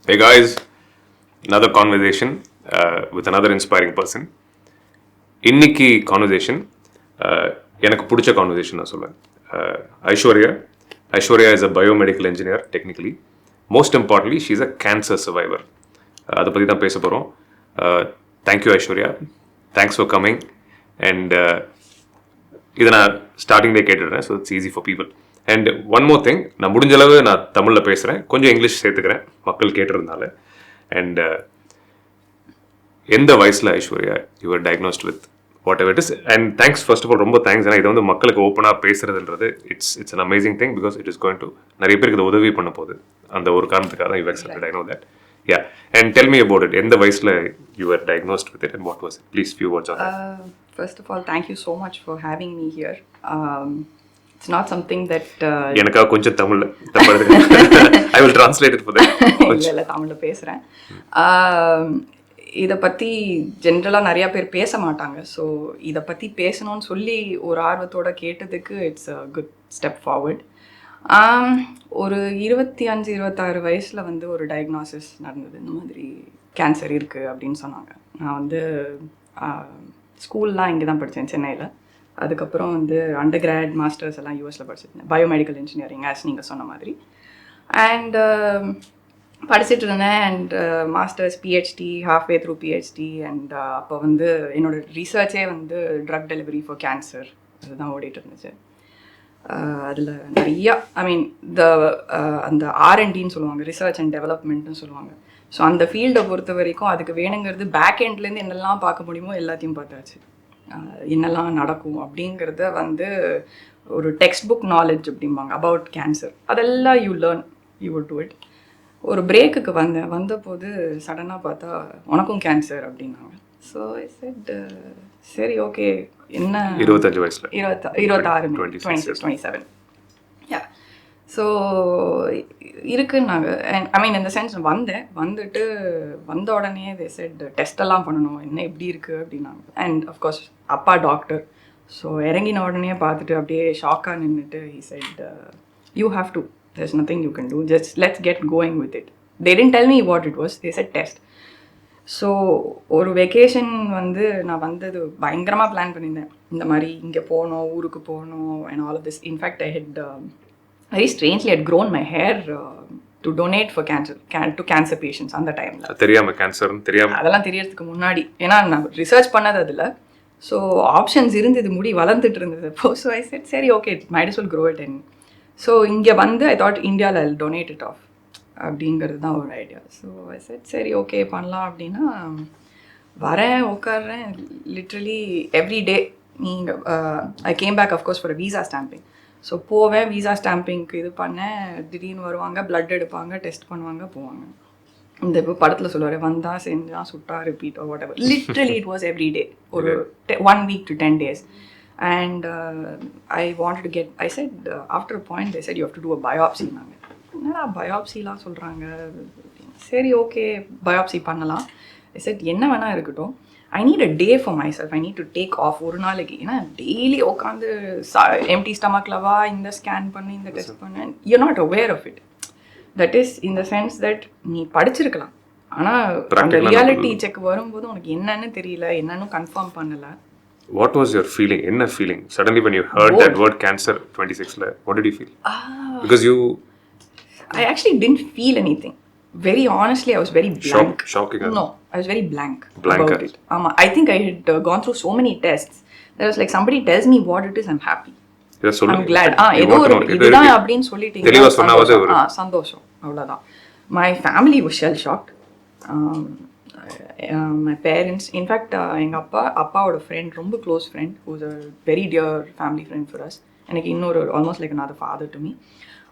Hey guys, another conversation with another inspiring person. இன்னைக்கு conversation எனக்கு பிடிச்ச கான்வர்சேஷன் நான் சொல்லுவேன். Aishwarya is a biomedical engineer technically. Most importantly she is a cancer survivor. அதை பற்றி தான் பேச போகிறோம். Thank you Aishwarya, thanks for coming. And இதை நான் ஸ்டார்டிங்லேயே கேட்டுடுறேன், so it's easy for people. And one more thing, நான் முடிஞ்சளவு நான் தமிழில் பேசுகிறேன், கொஞ்சம் இங்கிலீஷ் சேர்த்துக்கிறேன் மக்கள் கேட்டுறதுனால. அண்ட் எந்த வயசில் Aishwarya you are diagnosed with whatever it is? And thanks, first of all ரொம்ப தேங்க்ஸ். ஏன்னா இதை வந்து மக்களுக்கு ஓப்பனாக பேசுறதுன்றது it's an amazing thing, because it is going to நிறைய பேருக்கு இதை உதவி பண்ண போகுது. அந்த ஒரு காரணத்துக்காக தான் you exempted, I know that. Yeah, and tell me about it. எந்த வயசுல you were diagnosed with it and what was it? Please, few words on that. First of all, thank you so much for having me here. It's not something that எனக்காக கொஞ்சம் தமிழ்ல I will translate it for them. இல்ல தமிழ்ல பேசுறேன். இதை பற்றி ஜென்ரலாக நிறையா பேர் பேச மாட்டாங்க. ஸோ இதை பற்றி பேசணும்னு சொல்லி ஒரு ஆர்வத்தோடு கேட்டதுக்கு it's a good step forward. ஒரு 25-26 வயசில் வந்து ஒரு டயக்னாசிஸ் நடந்தது. இந்த மாதிரி கேன்சர் இருக்குது அப்படின்னு சொன்னாங்க. நான் வந்து ஸ்கூல்லாம் இங்கே தான் படித்தேன், சென்னையில். அதுக்கப்புறம் வந்து அண்டர் கிராட் மாஸ்டர்ஸ் எல்லாம் யூஎஸில் படிச்சிருந்தேன், பயோமெடிக்கல் இன்ஜினியரிங், ஆஸ் நீங்கள் சொன்ன மாதிரி. அண்ட் படிச்சுட்டு இருந்தேன். And masters, PhD, halfway through PhD. And அப்போ வந்து என்னோடய ரிசர்ச்சே வந்து ட்ரக் டெலிவரி ஃபார் கேன்சர் அதுதான் ஓடிட்டு இருந்துச்சு. அதில் நிறையா அந்த ஆர்என்டின்னு சொல்லுவாங்க, ரிசர்ச் அண்ட் டெவலப்மெண்ட்னு சொல்லுவாங்க. ஸோ அந்த ஃபீல்டை பொறுத்த வரைக்கும் அதுக்கு வேணுங்கிறது பேக் எண்ட்லேருந்து என்னெல்லாம் பார்க்க முடியுமோ எல்லாத்தையும் பார்த்தாச்சு. என்னெல்லாம் நடக்கும் அப்படிங்கிறத வந்து ஒரு டெக்ஸ்ட் புக் நாலேஜ் அப்படிம்பாங்க அபவுட் கேன்சர், அதெல்லாம் you learn, you would do it. ஒரு பிரேக்குக்கு வந்தபோது சடனாக பார்த்தா உனக்கும் கேன்சர் அப்படின்னாங்க. ஸோ ஐ செட் சரி ஓகே, என்ன 25 வயசில் 26 27. யா, ஸோ இருக்குன்னாங்க. அண்ட் இந்த சென்ஸ் வந்துட்டு வந்த உடனே தே செட் டெஸ்டெல்லாம் பண்ணணும், என்ன எப்படி இருக்குது அப்படின்னாங்க. அண்ட் அஃப்கோர்ஸ் அப்பா டாக்டர். ஸோ இறங்கின உடனே பார்த்துட்டு அப்படியே ஷாக்காக நின்றுட்டு he said you have to, there's nothing you can do, just let's get going with it. They didn't tell me what it was, they said test. So ஒரு vacation வந்து நான் வந்தது பயங்கரமாக பிளான் பண்ணியிருந்தேன். இந்த மாதிரி இங்கே போகணும், ஊருக்கு போகணும் and all of this. In fact, I had very strangely had grown my hair to donate for to cancer patients அந்த டைமில். தெரியாமல் கேன்சர்னு தெரியாமல், அதெல்லாம் தெரியறதுக்கு முன்னாடி, ஏன்னா நான் ரிசர்ச் பண்ணது அதில். ஸோ ஆப்ஷன்ஸ் இருந்தது, முடி வளர்ந்துட்டு இருந்தது. ஸோ ஐ செட் சரி okay, might as well grow it. And so இங்கே வந்து ஐ தாட் இந்தியாவில் ஐ டொனேட் இட் ஆஃப் அப்படிங்கிறது தான் ஒரு ஐடியா. ஸோ ஐ செட் சரி ஓகே பண்ணலாம் அப்படின்னா வரேன், உட்காடுறேன். லிட்ரலி எவ்ரி டே நீங்கள் I came back of course for visa stamping. So போவேன், வீசா ஸ்டாம்பிங்க்கு இது பண்ணேன். திடீர்னு வருவாங்க, பிளட் எடுப்பாங்க, டெஸ்ட் பண்ணுவாங்க, போவாங்க. இந்த இப்போ படத்தில் சொல்லுவார், வந்தா செஞ்சான் சுட்டா repeat or whatever. Literally it was every day, ஒரு 1 week to 10 days. And I wanted to get, I said after a point they said you have to do a biopsy. நாங்கள் என்னடா பயோப்சிலாம் சொல்கிறாங்க. சரி ஓகே பயோப்சி பண்ணலாம். I said என்ன வேணால் இருக்கட்டும், I need a day for myself, I need to take off ஒரு நாளைக்கு. ஏன்னா டெய்லி உட்காந்து எம்டி ஸ்டமக்கில் வா, இந்த ஸ்கேன் பண்ணு, இந்த டெஸ்ட் பண்ணு, you're not aware of it. That is in the sense that நீ படிச்சிருக்கலாம், ஆனால் அந்த ரியாலிட்டி செக் வரும்போது உனக்கு என்னன்னு தெரியல, என்னன்னு கன்ஃபார்ம் பண்ணலை. What was your feeling? Enna feeling? Suddenly when you heard that word cancer 26 la, what did you feel? Because I actually didn't feel anything. Very honestly, I was very blank. Shocking. No, I was very blank about it. I think I had gone through so many tests. There was like somebody tells me what it is, I'm happy. I'm glad. ஏதோ ஒரு இதுதான் அப்படின்னு சொல்லிட்டீங்க, தெளிவா சொன்னாவது ஒரு சந்தோஷம், அவ்வளோதான். My family was shell shocked. My parents, in fact எங்கள் அப்பாவோட ஃப்ரெண்ட், ரொம்ப close friend, whose a very dear family friend for us. எனக்கு இன்னொரு almost like another father to me.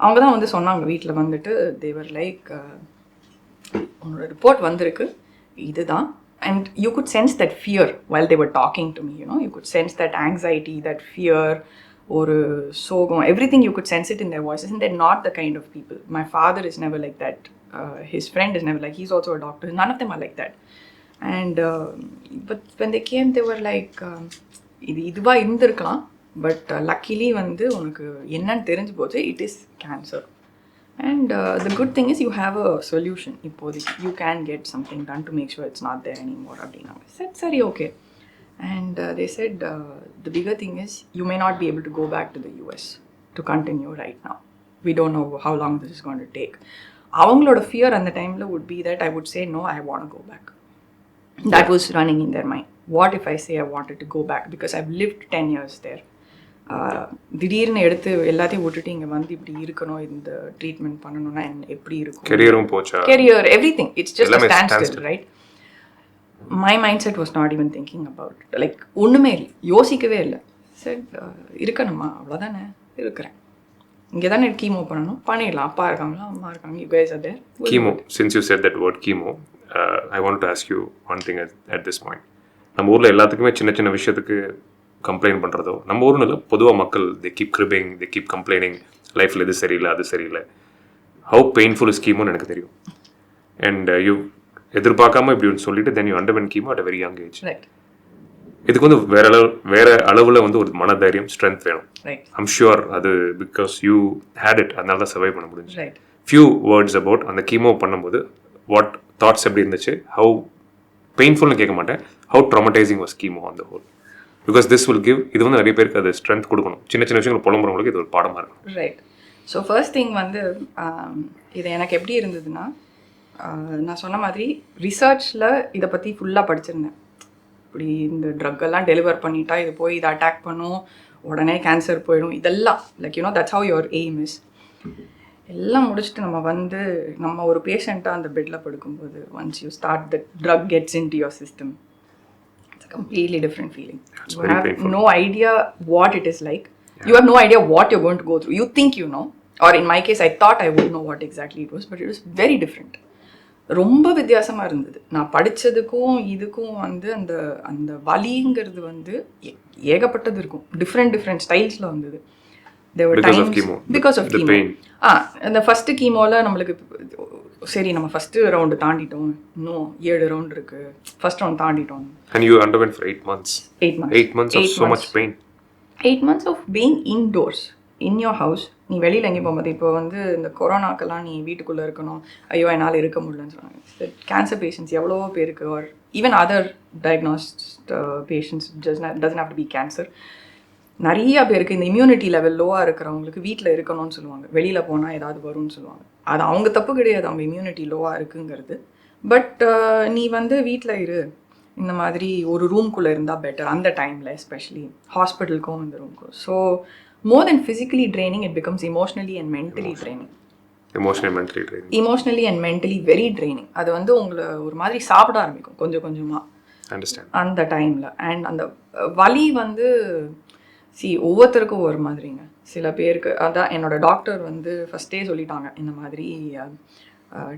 அவங்க தான் வந்து சொன்னாங்க வீட்டில் வந்துட்டு, தேவர் லைக் உன்னோட ரிப்போர்ட் வந்திருக்கு இதுதான். And you good sense that fear while they were talking to me, you know, you could sense that anxiety, that fear, ஒரு சோகம், everything you could sense it in their voices. And they're not the kind of people. My father is never like that. His friend is never like, he's also a doctor. None of them are like that. And but when they came they were like இதுவா இருந்திருக்கலாம், but luckily வந்து உனக்கு என்னன்னு தெரிஞ்சு போச்சு, it is cancer. And the good thing is you have a solution. You can get something done to make sure it's not there anymore. I said, sorry, okay. And they said, the bigger thing is you may not be able to go back to the US to continue right now. We don't know how long this is going to take. Avangaloda fear and the time would be that I would say, no, I want to go back. That was running in their mind. What if I say I wanted to go back? Because I've lived 10 years there. திடீர்னு எடுத்து எல்லாத்தையும் விட்டுட்டு இங்கே வந்து இப்படி இருக்கணும், இந்த treatment பண்ணணும்னா எப்படி இருக்கும், கெரியரும் போச்சா, career everything, it's just stand still, right? My mind set was not even thinking about, like ஒன்றுமே இல்லை, யோசிக்கவே இல்லை. சரி இருக்கணுமா, அவ்வளோதானே, இருக்கிறேன், இங்கே தானே கீமோ பண்ணணும், பண்ணிடலாம், அப்பா இருக்காங்களா, அம்மா இருக்காங்க, you guys are there. Chemo, since you said that word chemo, I want to ask you one thing at this point. நம்ம ஊரில் எல்லாத்துக்குமே சின்ன சின்ன விஷயத்துக்கு கம்ப்ளைண்ட் பண்ணுறதோ, நம்ம ஊரில் இல்லை, பொதுவாக மக்கள் they keep griping, they keep complaining, லைஃப்பில் இது சரியில்லை அது சரியில்லை. ஹவு பெயின்ஃபுல் இஸ் கீமோன்னு எனக்கு தெரியும். அண்ட் யூ எதிர்பார்க்காம இப்படி ஒன்று சொல்லிட்டு then you underwent chemo at a very young age. இதுக்கு வந்து வேற அளவில் வந்து ஒரு மனதைரியம், ஸ்ட்ரென்த் வேணும். ஐம் ஷுர் அது பிகாஸ் யூ ஹேட் இட், அதனால தான் சர்வை பண்ண முடிஞ்சு. ஃபியூ வேர்ட்ஸ் அபவுட் அந்த கீமோ பண்ணும்போது வாட் தாட்ஸ் எப்படி இருந்துச்சு, ஹவு பெயின்ஃபுல்னு கேட்க மாட்டேன், how traumatizing was chemo on the whole. Because this will give, இது வந்து நிறைய பேருக்கு அது ஸ்ட்ரென்த் கொடுக்கணும், சின்ன சின்ன விஷயங்கள் புலம்புறவங்களுக்கு இது ஒரு பாடமாக இருக்கும். ரைட். ஸோ ஃபர்ஸ்ட் திங் வந்து இது எனக்கு எப்படி இருந்ததுன்னா, நான் சொன்ன மாதிரி ரிசர்ச்சில் இதை பற்றி ஃபுல்லாக படிச்சிருந்தேன். இப்படி இந்த ட்ரக்கெல்லாம் டெலிவர் பண்ணிட்டா இது போய் இதை அட்டாக் பண்ணும், உடனே கேன்சர் போயிடும், இதெல்லாம் like you know that's how your aim is. எல்லாம் முடிச்சுட்டு நம்ம ஒரு பேஷண்ட்டாக அந்த பெட்டில் படுக்கும்போது, once you start the drug gets into your system, completely different feeling. It's you very have painful. no idea what it is like. Yeah. You have no idea what you're going to go through. You think you know, or in my case I thought I would know what exactly it was, but it was very different. ரொம்ப வித்தியாசமாக இருந்தது. நான் படித்ததுக்கும் இதுக்கும் வந்து அந்த அந்த வலிங்கிறது வந்து ஏகப்பட்டது இருக்கும், டிஃப்ரெண்ட் ஸ்டைல்ஸில் வந்தது. Because of chemo. The pain. அந்த ஃபஸ்ட்டு கீமோவில் நம்மளுக்கு சரி நம்ம ஃபஸ்ட்டு ரவுண்டு தாண்டிட்டோம், இன்னும் 7 ரவுண்ட் இருக்குது, ஃபஸ்ட் ரவுண்ட் தாண்டிட்டோம். And you underwent for 8 months. 8 months of so much pain. 8 months of being indoors, in your house. நீ வெளியில் எங்கேயும் போகும்போது, இப்போ வந்து இந்த கொரோனாக்கெல்லாம் நீ வீட்டுக்குள்ளே இருக்கணும், ஐயோ என்னால் இருக்க முடியலன்னு சொன்னாங்க. கேன்சர் பேஷண்ட்ஸ் எவ்வளவோ பேருக்கு, or even other diagnosed patients, doesn't have to be cancer, நிறைய பேருக்கு இந்த இம்யூனிட்டி லெவல் லோவாக இருக்கிறவங்களுக்கு வீட்டில் இருக்கணும்னு சொல்லுவாங்க, வெளியில் போனால் ஏதாவது வரும்னு சொல்லுவாங்க. அது அவங்க தப்பு கிடையாது, அவங்க இம்யூனிட்டி லோவாக இருக்குங்கிறது. பட் நீ வந்து வீட்டில் இரு, இந்த மாதிரி ஒரு ரூம்குள்ளே இருந்தால் பெட்டர் அந்த டைமில், எஸ்பெஷலி ஹாஸ்பிட்டலுக்கும் இந்த ரூம்க்கும். So more then physically draining, it becomes emotionally and mentally draining. Emotionally and mentally very draining. அது வந்து உங்களை ஒரு மாதிரி சாப்பிட ஆரம்பிக்கும் கொஞ்சம் கொஞ்சமாக அந்த டைமில். அண்ட் அந்த வலி வந்து ஒவ்வொருத்தருக்கும் ஒரு மாதிரிங்க. சில பேருக்கு அதான் என்னோட டாக்டர் வந்து ஃபஸ்ட்டே சொல்லிட்டாங்க, இந்த மாதிரி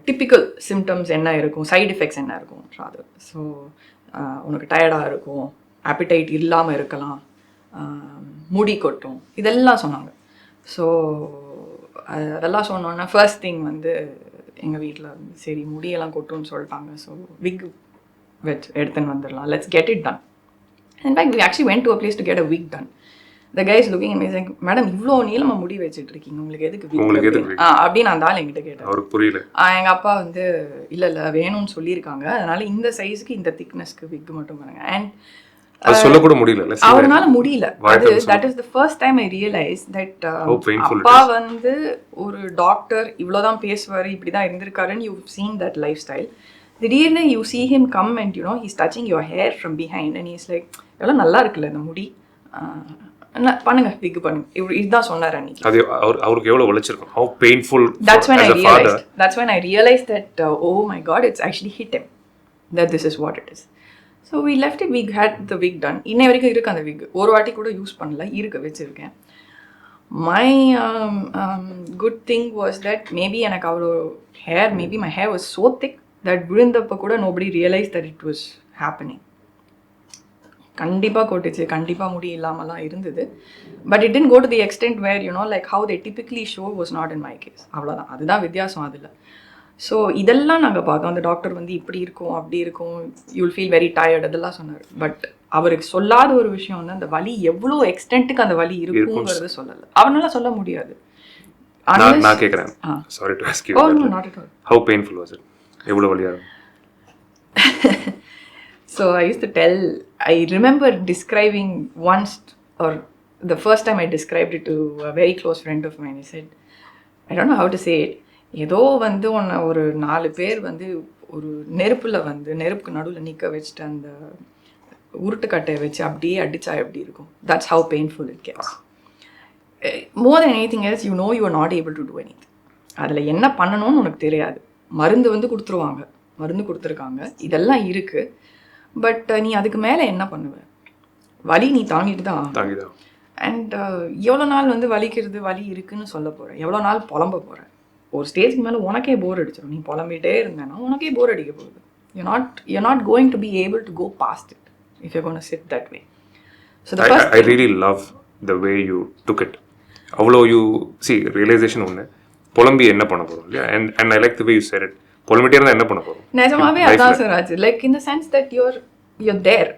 டிப்பிக்கல் சிம்டம்ஸ் என்ன இருக்கும், சைடு எஃபெக்ட்ஸ் என்ன இருக்கும் அது. ஸோ உனக்கு டயர்டாக இருக்கும், ஆப்பிடைட் இல்லாமல் இருக்கலாம், முடி கொட்டும், இதெல்லாம் சொன்னாங்க. ஸோ அதெல்லாம் சொன்னோன்னா ஃபர்ஸ்ட் திங் வந்து எங்கள் வீட்டில் வந்து சரி முடியெல்லாம் கொட்டும்னு சொல்லிட்டாங்க, ஸோ விக் எடுத்துன்னு வந்துடலாம், let's get it ton. In fact, we actually went to a place to get a wig done. The guy is looking at me saying, madam இவ்வளோ நீளமாக முடி வச்சுட்டு இருக்கீங்க, உங்களுக்கு எதுக்கு wig அப்படின்னு அந்த ஆள் என்கிட்ட கேட்டார். அவருக்கு புரியல. எங்கள் அப்பா வந்து இல்லை வேணும்னு சொல்லியிருக்காங்க, அதனால இந்த சைஸுக்கு இந்த திக்னஸ்க்கு விக் மட்டும் பண்ணுங்க. அண்ட் அது சொல்ல கூட முடியல, அவரால் முடியல. அது that is the first time I realize that அப்பா வந்து ஒரு டாக்டர் இவ்வளோதான் பேசுவார், இப்படி தான் இருந்திருக்காருன்னு you seen that lifestyle. திடீர்னு you see him come and you know he's touching your hair from behind and he's like எவ்வளோ நல்லா இருக்குல்ல இந்த முடி, பண்ணுங்க விக் பண்ணுங்க, இதுதான் சொன்னார் அன்னைக்கு. அது அவருக்கு எவ்வளோ வலிச்சிருக்கும், how painful. That's when I realized that oh my god, it's actually hit him that this is what it is. So we left it, we had the wig done. இன்னை வரைக்கும் இருக்கு அந்த wig, ஒரு வாட்டி கூட யூஸ் பண்ணல, வச்சிருக்கேன். My good thing was that maybe எனக்கு அவ்வளோ hair, maybe my hair was so thick that விழுந்தப்போ கூட nobody realized that it was happening. கண்டிப்பாக கொட்டுச்சு, கண்டிப்பாக முடி இல்லாமலாம் இருந்தது. But it didn't go to the extent where you know like how they typically show was not in my case. அவ்வளோதான், அதுதான் வித்தியாசம் அதில். ஸோ இதெல்லாம் நாங்கள் பார்த்தோம். அந்த டாக்டர் வந்து இப்படி இருக்கும் அப்படி இருக்கும், யூல் ஃபீல் வெரி டயர்ட், அதெல்லாம் சொன்னார். பட் அவருக்கு சொல்லாத ஒரு விஷயம் வந்து அந்த வலி எவ்வளோ எக்ஸ்டென்ட்டுக்கு அந்த வலி இருக்குங்கிறது சொல்லலை. அவனால சொல்ல முடியாது. நான் கேட்குறேன், sorry to ask you, not at all. how painful was it? எவ்வளோ வலியா இருக்கும்? So I used to tell, I remember describing once, or the first time I described it to a very close friend of mine. He said, I don't know how to say it. ஏதோ வந்து ஒன்று ஒரு 4 பேர் வந்து ஒரு நெருப்புக்கு நடுவில் நிற்க வச்சுட்டு அந்த உருட்டுக்கட்டையை வச்சு அப்படியே அடித்தா எப்படி இருக்கும். That's how painful it gets. More than anything else, you know you are not able to do anything. அதில் என்ன பண்ணணும்னு உனக்கு தெரியாது. மருந்து வந்து கொடுத்துருக்காங்க, இதெல்லாம் இருக்குது. பட் நீ அதுக்கு மேலே என்ன பண்ணுவ? வலி நீ தாங்கிட்டு தான். அண்ட் எவ்வளோ நாள் வந்து வலி இருக்குன்னு சொல்ல போகிறேன், எவ்வளோ நாள் புலம்ப போகிறேன். ஒரு ஸ்டேஜ்க்கு மேலே உனக்கே போர் அடிச்சிடும். நீ புலம்பிகிட்டே இருந்தேன்னா உனக்கே போர் அடிக்க போகுது. You're not going to be able to go past it if you're going to sit that way. So the first I really love the way you took it. அவ்வளோ you see realization ஒன்று, புலம்பி என்ன பண்ண போகிறோம் இல்லையா? And I like the way you said it. புலம்பிட்டே இருந்தால் என்ன பண்ண போகிறோம்? நிஜமாவே அதான் சார் ஆச்சு. Like in the sense that you're there.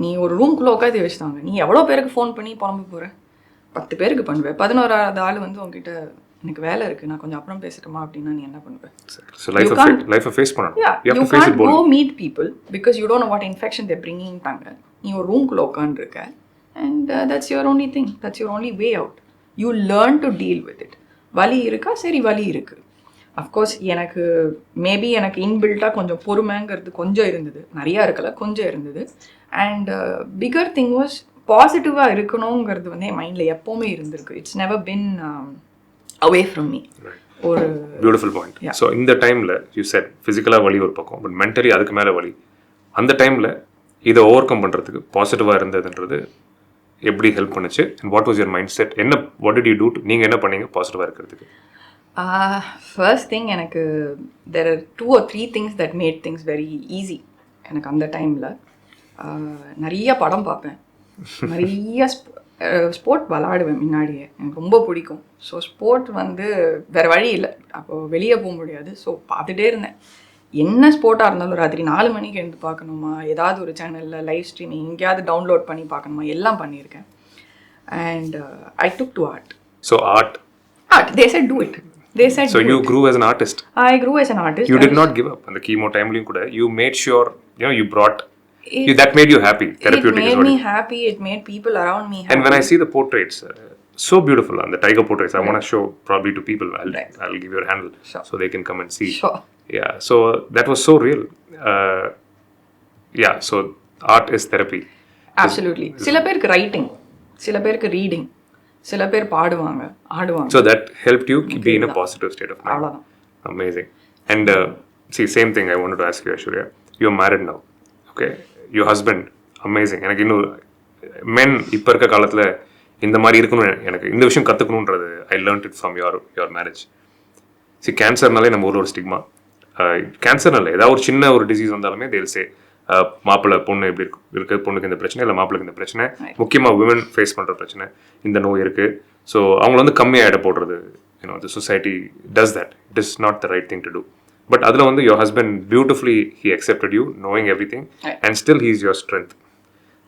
நீ ஒரு ரூம்குள்ளே உட்காந்து வச்சுட்டாங்க, நீ எவ்வளோ பேருக்கு ஃபோன் பண்ணி புலம்பு போகிற? 10 பேருக்கு பண்ணுவேன். 11வது ஆள் வந்து உங்ககிட்ட எனக்கு வேலை இருக்குது, நான் கொஞ்சம் அப்புறம் பேசட்டுமா அப்படின்னா நீ என்ன பண்ணுவேன்? So life face பண்ணணும். You can't go meet people because you don't know what infection they're bringing தாங்க. நீ ஒரு ரூம்குள்ளே உட்காந்துருக்க and that's your only thing, that's your only way out. You learn to deal with it. வலி இருக்கா? சரி, வலி இருக்குது. அஃப்கோர்ஸ் எனக்கு மேபி எனக்கு இன்பில்ட்டாக கொஞ்சம் பொறுமைங்கிறது கொஞ்சம் இருந்தது, நிறையா இருக்கல, கொஞ்சம் இருந்தது. அண்ட் பிகர் திங் வாஸ் பாசிட்டிவாக இருக்கணுங்கிறது வந்து என் மைண்டில் எப்போவுமே இருந்திருக்கு. It's never been away from me. ஒரு பியூட்டிஃபுல் பாயிண்ட். ஸோ இந்த டைமில் யூ செட் ஃபிசிக்கலாக வலி ஒரு பக்கம், பட் மென்டலி அதுக்கு மேலே வலி. அந்த டைமில் இதை ஓவர் கம் பண்ணுறதுக்கு பாசிட்டிவாக இருந்ததுன்றது எப்படி ஹெல்ப் பண்ணுச்சு? And what was your mindset? What did you do? நீங்கள் என்ன பண்ணீங்க பாசிட்டிவாக இருக்கிறதுக்கு? ஃபர்ஸ்ட் திங், எனக்கு there are 2 or 3 things that made things very easy. எனக்கு அந்த டைமில் நிறைய படம் பார்ப்பேன், நிறைய ஸ்போர்ட் விளாடுவேன் முன்னாடியே, எனக்கு ரொம்ப பிடிக்கும். ஸோ ஸ்போர்ட் வந்து வேறு வழி இல்லை, அப்போது வெளியே போக முடியாது. ஸோ பார்த்துட்டே இருந்தேன். என்ன ஸ்போர்ட்டாக இருந்தாலும் ராத்திரி 4 மணிக்கு எழுந்து பார்க்கணுமா, ஏதாவது ஒரு சேனலில் லைவ் ஸ்ட்ரீமிங் எங்கேயாவது டவுன்லோட் பண்ணி பார்க்கணுமா, எல்லாம் பண்ணியிருக்கேன். And I took to art. So art, they said do it. They said so you grew as an artist. I grew as an artist. You did not give up. And the chemo timeline kuda you made sure, you brought that made you happy, therapeutic. It made me happy, it made people around me happy. And when I see the portraits, so beautiful, and the tiger portraits, I want to show probably to people. I'll give your handle so they can come and see. Sure. Yeah, so that was so real. Yeah, so art is therapy. Absolutely. சில பேருக்கு writing, சில பேருக்கு reading, சில பேர் பாடுவாங்க, ஆடுவாங்க. So that helped you be in a positive state of mind. அவ்வளோதான். Amazing. And see, same thing I wanted to ask you, Ashwin. You're married now. Okay. Your husband, amazing. எனக்கு இன்னும் men இப்போ இருக்க காலத்தில் இந்த மாதிரி இருக்கணும், எனக்கு இந்த விஷயம் கற்றுக்கணுன்றது I learned it from your marriage. See, கேன்சர்னாலே நம்ம ஊரில் ஒரு ஸ்டிக்மா. கேன்சர்னால ஏதாவது ஒரு சின்ன ஒரு டிசீஸ் வந்தாலுமே they'll say மாப்பிள்ளை பொண்ணு எப்படி இருக்குது, பொண்ணுக்கு இந்த பிரச்சனை, இல்லை மாப்பிள்ளைக்கு இந்த பிரச்சனை, முக்கியமாக விமன் ஃபேஸ் பண்ணுற பிரச்சனை, இந்த நோய் இருக்குது. ஸோ அவங்கள வந்து கம்மியாக இட போடுறது, the society does that. It is not the right thing to do. But அதில் வந்து your husband beautifully he accepted you, knowing everything, and still he is your strength.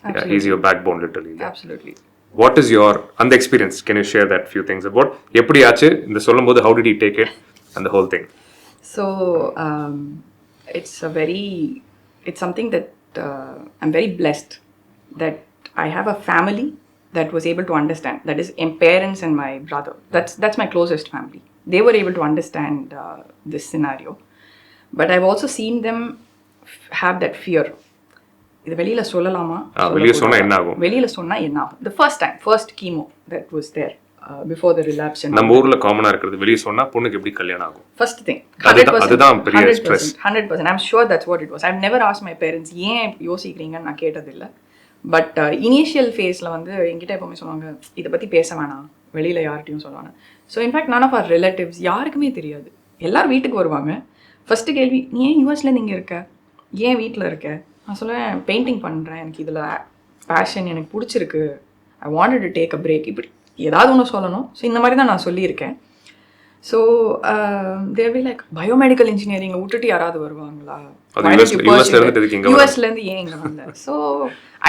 Yeah, he is your backbone literally. Absolutely. What is your அந்த experience? Can you share that few things about எப்படி ஆச்சு இந்த சொல்லும்போது, how did he take it and the whole thing? So it's something that I'm very blessed that I have a family that was able to understand. That is, my parents and my brother. That's my closest family. They were able to understand this scenario. But I've also seen them have that fear. இது வெளியில சொல்லலாமா? வெளியில சொன்னா என்ன ஆகும்? வெளியில சொன்னா என்ன ஆகும்? The first chemo that was there before the relapse. நம்ம ஊர்ல காமனா இருக்குது, வெளிய சொன்னா பொண்ணுக்கு எப்படி கல்யாணம் ஆகும்? First thing. அதுதான் பெரிய stress. 100%. I'm sure that's what it was. I've never asked my parents ஏன் யோசிக்கிறீங்கன்னு நான் கேட்டது இல்லை. பட் இனிஷியல் ஃபேஸில் வந்து என்கிட்ட எப்போவுமே சொல்லுவாங்க, இதை பற்றி பேச வேணாம், வெளியில் யார்கிட்டையும் சொல்லுவாங்க. So in fact none of our relatives யாருக்குமே தெரியாது. எல்லோரும் வீட்டுக்கு வருவாங்க, ஃபஸ்ட்டு கேள்வி, நீ ஏன் யூஎஸ்லேருந்து இங்கே இருக்க, ஏன் வீட்டில் இருக்க? நான் சொல்லுவேன், பெயிண்டிங் பண்ணுறேன், எனக்கு இதில் பேஷன், எனக்கு பிடிச்சிருக்கு, I wanted to take a break, இப்படி ஏதாவது ஒன்று சொல்லணும். ஸோ இந்த மாதிரி தான் நான் சொல்லியிருக்கேன். So there we like biomedical இன்ஜினியரிங்கை விட்டுட்டு யாராவது வருவாங்களா, யூஎஸ்லேருந்து ஏன் இங்கே வந்தேன்? So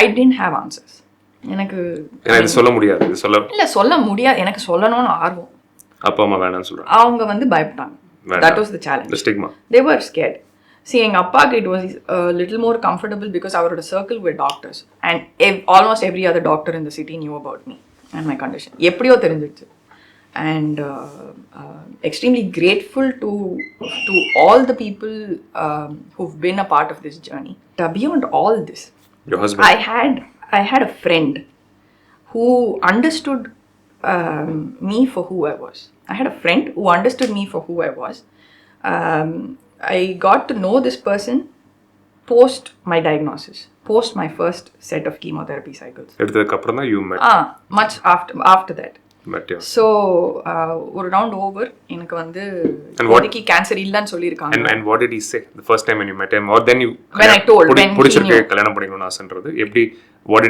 I didn't have answers. எனக்கு சொல்ல முடியாது, இல்லை சொல்ல முடியாது, எனக்கு சொல்லணும்னு ஆர்வம். அப்பா அம்மா வேணாம்னு சொல்றாங்க. அவங்க வந்து பயப்பட்டாங்க. That was the challenge. The stigma. They were scared. See, எங்க அப்பாக்கு it was a little more comfortable because அவரோட circle were doctors and almost every other doctor in the city knew about me and my condition. எப்படியோ தெரிஞ்சிடுச்சு. And extremely grateful to all the people who've been a part of this journey. Beyond all this, Your husband. I had a friend who understood me for who I was. I had a friend who understood me for who I was. I got to know this person post my diagnosis, post my first set of chemotherapy cycles. எடுத்ததுக்கு அப்புறம் தான் you met. Much after that. Met, yeah. So ஒரு round over எனக்கு வந்து இப்போதைக்கு cancer இல்லைன்னு சொல்லியிருக்காங்க. And what did he say the first time when you met him, or then you when I told when பிடிச்சிருக்கு கல்யாணம் பண்ணிக்கணும்னு ஆசைன்றது எப்படி,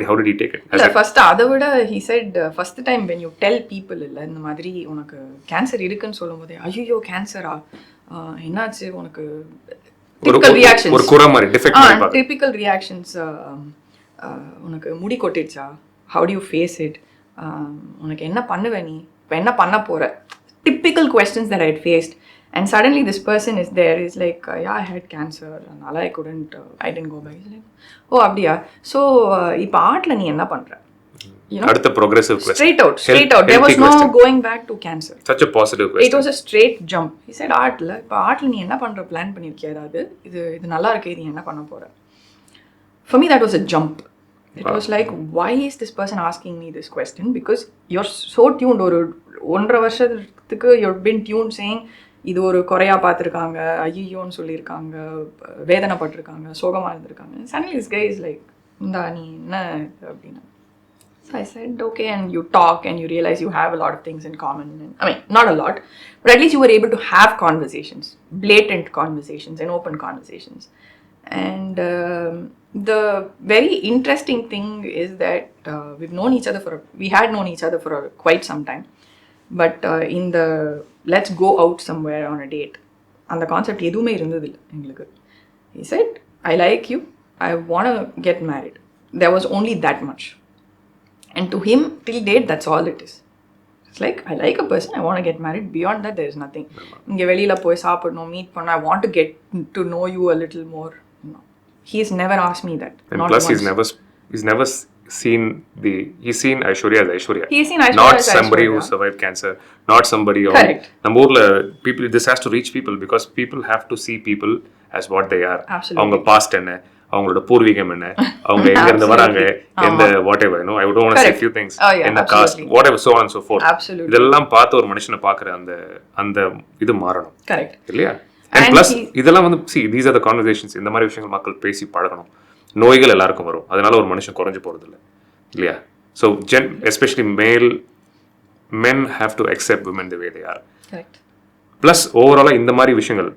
how did he take it? இல்ல ஃபர்ஸ்ட் அதை விட he said first time when you tell people இல்ல இந்த மாதிரி உனக்கு கேன்சர் இருக்குன்னு சொல்லும்போது ஐயோ கேன்சரா என்னாச்சு உனக்கு, typical reactions, ஒரு குறை மாதிரி டிஃபெக்ட் மாதிரி பாக்க, typical reactions, உனக்கு முடி கொட்டிடுச்சா, how do you face it, உனக்கு என்ன பண்ணுவ நீ, இப்போ என்ன பண்ண போற, typical questions that I had faced. And suddenly this person is there, is like, yeah, I had cancer, and I didn't go back. He's like, oh, அப்படியா, so இப்போ ஆர்ட்ல நீ என்ன பண்ற, you know, அடுத்த progressive question, straight out there was no going back to cancer. Such a positive question. It was a straight jump. He said ஆர்ட்ல இப்போ ஆர்ட்ல நீ என்ன பண்ற பிளான் பண்ணிருக்கியா, ஏதாவது இது நல்லா இருக்கே, நீ என்ன பண்ண போற. For me that was a jump. It was like, why is this person asking me this question? Because you're so tuned. ஒரு 1.5 வருஷத்துக்கு you've been tuned saying இது ஒரு குறையா பார்த்துருக்காங்க, ஐயோன்னு சொல்லியிருக்காங்க, வேதனைப்பட்டிருக்காங்க, சோகமாக இருந்திருக்காங்க. Suddenly this guy is like, இந்தா நீ என்ன அப்படின்னா. So I said, okay, and you talk and you realize you have a lot of things in common. And, I mean, not a lot, but at least you were able to have conversations, blatant conversations and open conversations. And the very interesting thing is that we had known each other for quite some time. But in the let's go out somewhere on a date, and the concept எதுவுமே இருந்ததில்ல எங்களுக்கு. He said, I like you, I want to get married. There was only that much. And to him, till date, that's all it is. It's like, I like a person, I want to get married. Beyond that, there is nothing. இங்கே வெளியில போய் சாப்பிடணும், meet பண்ண, I want to get to know you a little more. No. He's never asked me that. And not plus, once. he's never seen he's seen Aishwarya as Aishwarya. He's seen Aishwarya not as somebody Aishwarya. who survived cancer, not somebody on Correct. நம்ம ஊர்ல people, this has to reach people because people have to see people as what they are. Absolutely. அவங்க past என்ன, அவங்களோட பூர்வீகம் என்ன, அவங்க எங்க இருந்து வராங்க, எந்த whatever, you know, I don't want to say few things, என்ன caste, whatever, so on and so forth. Absolutely. இதெல்லாம் பார்த்து ஒரு மனுஷனை பார்க்குற அந்த இது மாறணும். Correct. இல்லையா? And plus இதெல்லாம் வந்து see, these are the conversations, இந்த மாதிரி விஷயங்கள் மக்கள் பேசி பழகணும். நோய்கள் எல்லாருக்கும் வரும், அதனால ஒரு மனுஷன் குறைஞ்சு போறது இல்லையா? So especially men have to accept women the way they are. Correct. Plus overall இந்த மாதிரி விஷயங்கள்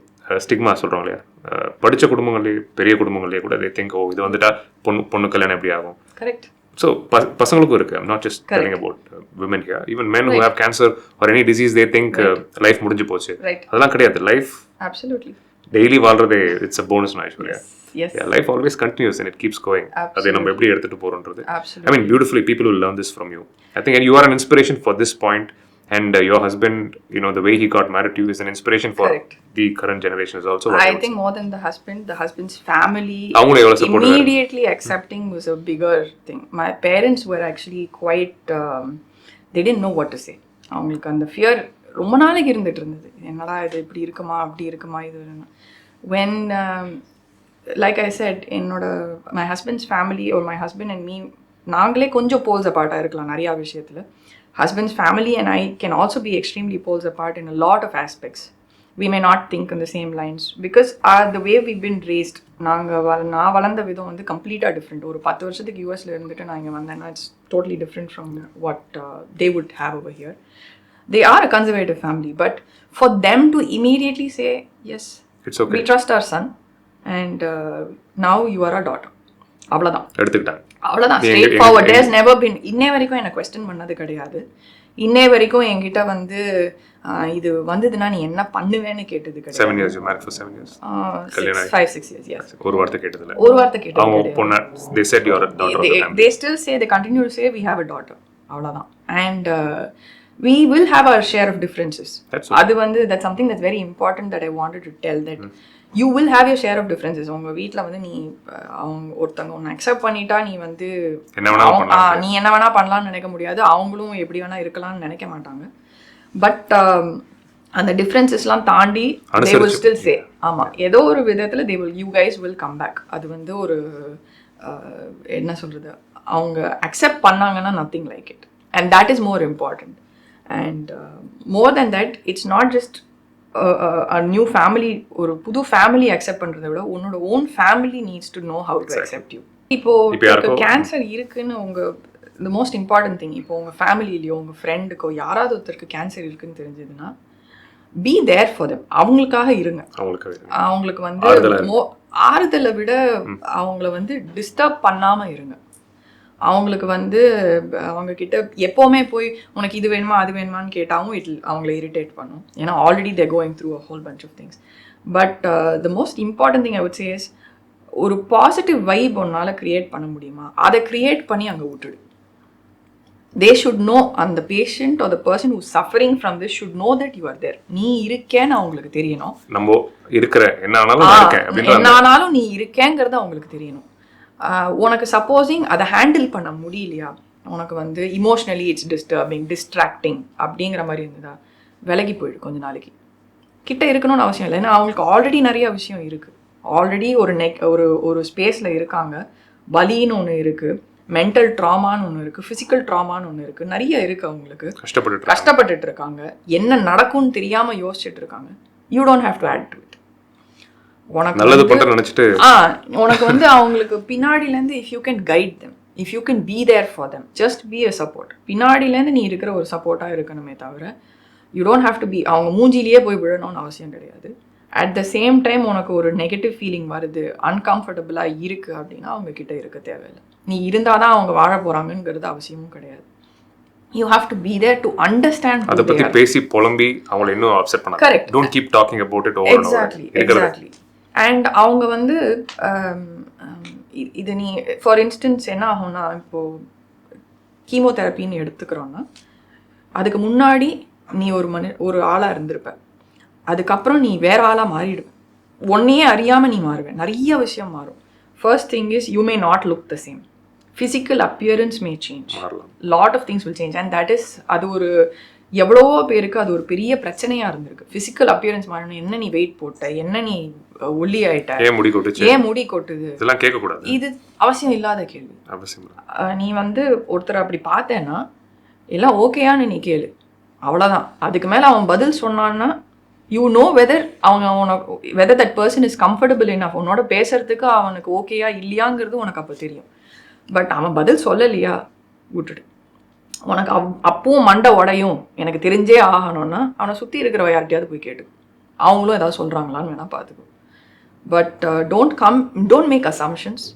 ஸ்டிக்மா சொல்றோம் இல்லையா, படிச்ச குடும்பங்கள்லயே பெரிய குடும்பங்கள்லயே கூட they think, oh, இது வந்துட்டா பொண்ணு கல்யாணம் எப்படி ஆகும். Correct. So பசங்களுக்கும் இருக்கு. I'm not just telling about women here. Even men who have cancer or any disease, they think life முடிஞ்சு போச்சு. அதெல்லாம் கிடையாது. Life absolutely daily வாழ்றது, it's a bonus now. Yes. Yeah, life always continues and it keeps going. அதை நம்ம எப்படி எடுத்துட்டு போறோம்ன்றது. I mean, beautifully, people will learn this from you. I think, and you are an inspiration for this point. And your husband, you know, the way he got married to you is an inspiration for the current generation is also. I think more than the husband's family immediately accepting was a bigger thing. My parents were actually quite, they didn't know what to say. அவங்களுக்கு அந்த fear ரொம்ப நாளைக்கு இருந்துட்டு இருந்தது. என்னடா இது இப்படி இருக்குமா அப்படி இருக்குமா இது. When like I said, my husband's family or my husband and me, நாங்களே கொஞ்சம் poles apart இருக்கலாம் நிறைய விஷயத்துல. Husband's family and I can also be extremely poles apart in a lot of aspects. We may not think in the same lines because the way we've been raised, நான் வளர்ந்த விதம் வந்து கம்ப்ளீட்டாக different. ஒரு 10 வருஷத்துக்கு யூஎஸ்ல இருந்துட்டு நான் இங்கே வந்தேன்னா it's totally different from what they would have over here. They are a conservative family, but for them to immediately say, yes, it's okay, we trust our son and now you are our daughter, அவ்வளோதான் எடுத்துக்கிட்டாங்க. அவ்வளோதான், straight forward. There's never பின், இன்னே வரைக்கும் என்னை question பண்ணது கிடையாது. இன்னே வரைக்கும் என்கிட்ட வந்து இது வந்ததுன்னா நீ என்ன பண்ணுவேன்னு கேட்டது கிடையாது. 7 years you married for 7 years. 5-6 years, yes. ஒரு வார்த்தை கேட்டதில்ல. அவங்க பொண்ணு, they said you are a daughter of the family. They still say, they continue to say we have a daughter, அவ்வளோதான். And we will have our share of differences. That's that's something that's very important that I wanted to tell, that you will have your share of differences. உங்க வீட்டில் வந்து நீ அவங்க ஒருத்தவங்க ஒன்று accept பண்ணிட்டா நீ வந்து நீ என்ன வேணா பண்ணலாம்னு நினைக்க முடியாது, அவங்களும் எப்படி வேணா இருக்கலாம்னு நினைக்க மாட்டாங்க. பட் அந்த டிஃப்ரென்சஸ்லாம் தாண்டி they will still say ஆமா ஏதோ ஒரு விதத்தில் you guys will come back. அது வந்து ஒரு என்ன சொல்றது, அவங்க அக்செப்ட் பண்ணாங்கன்னா nothing like it, and that is more important. And more than that, it's not just a new family, ஒரு புது ஃபேமிலி அக்செப்ட் பண்றதை விட உன்னோட own family needs to know how to accept you. இப்போ கேன்சர் இருக்குன்னு உங்க the most important thing, இப்போ உங்க ஃபேமிலிலையோ உங்க ஃப்ரெண்டுக்கோ யாராவது ஒருத்தருக்கு கேன்சர் இருக்குன்னு தெரிஞ்சதுன்னா be there for them. அவங்களுக்காக இருங்க. அவங்களுக்கு வந்து ஆறுதலை விட அவங்கள வந்து டிஸ்டர்ப் பண்ணாம இருங்க. அவங்களுக்கு வந்து அவங்க கிட்ட எப்போவுமே போய் உனக்கு இது வேணுமா அது வேணுமான்னு கேட்டாவும் அவங்கள இரிட்டேட் பண்ணும். ஏன்னா already they're going through a whole bunch of things. But the most important thing I would say is, ஒரு பாசிட்டிவ் வைப் ஒன்னால் க்ரியேட் பண்ண முடியுமா, அதை க்ரியேட் பண்ணி அங்கே விட்டுடு. they should know, and the patient or the person who's suffering from this should know that you are there. நீ இருக்கேன்னு அவங்களுக்கு தெரியணும். நம்ம இருக்கிற என்ன ஆனாலும் நீ இருக்கேங்கிறது அவங்களுக்கு தெரியணும். உனக்கு சப்போஸிங் அதை ஹேண்டில் பண்ண முடியலையா, உனக்கு வந்து இமோஷ்னலி இட்ஸ் டிஸ்டர்பிங் டிஸ்ட்ராக்டிங் அப்படிங்கிற மாதிரி இருந்ததா, விலகி போயிடு கொஞ்ச நாளைக்கு. கிட்ட இருக்கணும்னு அவசியம் இல்லை, ஏன்னா அவங்களுக்கு ஆல்ரெடி நிறைய விஷயம் இருக்குது. ஆல்ரெடி ஒரு ஸ்பேஸில் இருக்காங்க. வலின்னு ஒன்று இருக்குது, மென்டல் ட்ராமான்னு ஒன்று இருக்குது, ஃபிசிக்கல் ட்ராமான்னு ஒன்று இருக்குது, நிறைய இருக்குது. அவங்களுக்கு கஷ்டப்பட்டுட்டு இருக்காங்க, என்ன நடக்கும்னு தெரியாமல் யோசிச்சுட்டு இருக்காங்க. You don't have to add to it. நல்லது பண்ற நினைச்சிட்டு உனக்கு வந்து அவங்களுக்கு பின்னாடிலேருந்து if you can guide them, if you can be there for them, just be a support. பின்னாடிலேருந்து நீ இருக்கிற ஒரு சப்போர்ட்டாக இருக்கணுமே தவிர you don't have to be அவங்க மூஞ்சிலேயே போய் விழணும்னு அவசியம் கிடையாது. அட் த சேம் டைம் உனக்கு ஒரு நெகட்டிவ் ஃபீலிங் வருது, அன்கம்ஃபர்டபுளாக இருக்குது அப்படின்னா அவங்க கிட்ட இருக்க தேவையில்லை. நீ இருந்தால் தான் அவங்க வாழ போகிறாங்கங்கிறது அவசியமும் கிடையாது. You have to be there to understand அதை பத்தி பேசி புலம்பி அவங்கள இன்னும் அப்செட் பண்ணாத. Correct. Don't keep talking about it over and over. Exactly. And அவங்க வந்து இது நீ ஃபார் இன்ஸ்டன்ஸ் என்ன ஆகும்னா, இப்போது கீமோதெரப்பின்னு எடுத்துக்கிறோன்னா அதுக்கு முன்னாடி நீ ஒரு ஆளாக இருந்திருப்ப, அதுக்கப்புறம் நீ வேற ஆளாக மாறிடுவ. ஒன்னையே அறியாமல் நீ மாறுவேன், நிறைய விஷயம் மாறும். First thing is you may not look the same. Physical appearance may change. Lot of things will change, and that is அது ஒரு எவ்வளவோ பேருக்கு அது ஒரு பெரிய பிரச்சனையா இருந்திருக்கு. ஃபிசிக்கல் அப்பியரன்ஸ் மாறணும், என்ன நீ வெயிட் போட்ட, என்ன நீ ஒல்லி ஆயிட்ட, ஏன் முடி கொட்டுது, இதெல்லாம் கேட்கக்கூடாது. இது அவசியம் இல்லாத கேள்வி. நீ வந்து ஒருத்தர் அப்படி பார்த்தேன்னா எல்லாம் ஓகேயான்னு நீ கேளு, அவ்வளோதான். அதுக்கு மேலே அவன் பதில் சொன்னான்னா you know whether whether that person is comfortable enough உன்னோட பேசுறதுக்கு அவனுக்கு ஓகேயா இல்லையாங்கிறது உனக்கு அப்போ தெரியும். பட் அவன் பதில் சொல்லலையா, விட்டுடு. உனக்கு அப்பவும் மண்டை உடையும், எனக்கு தெரிஞ்சே ஆகணும்னா அவனை சுற்றி இருக்கிற யார்கிட்டையாவது போய் கேட்டு, அவங்களும் ஏதாவது சொல்கிறாங்களான்னு வேணால் பார்த்துக்கோ. But don't make assumptions.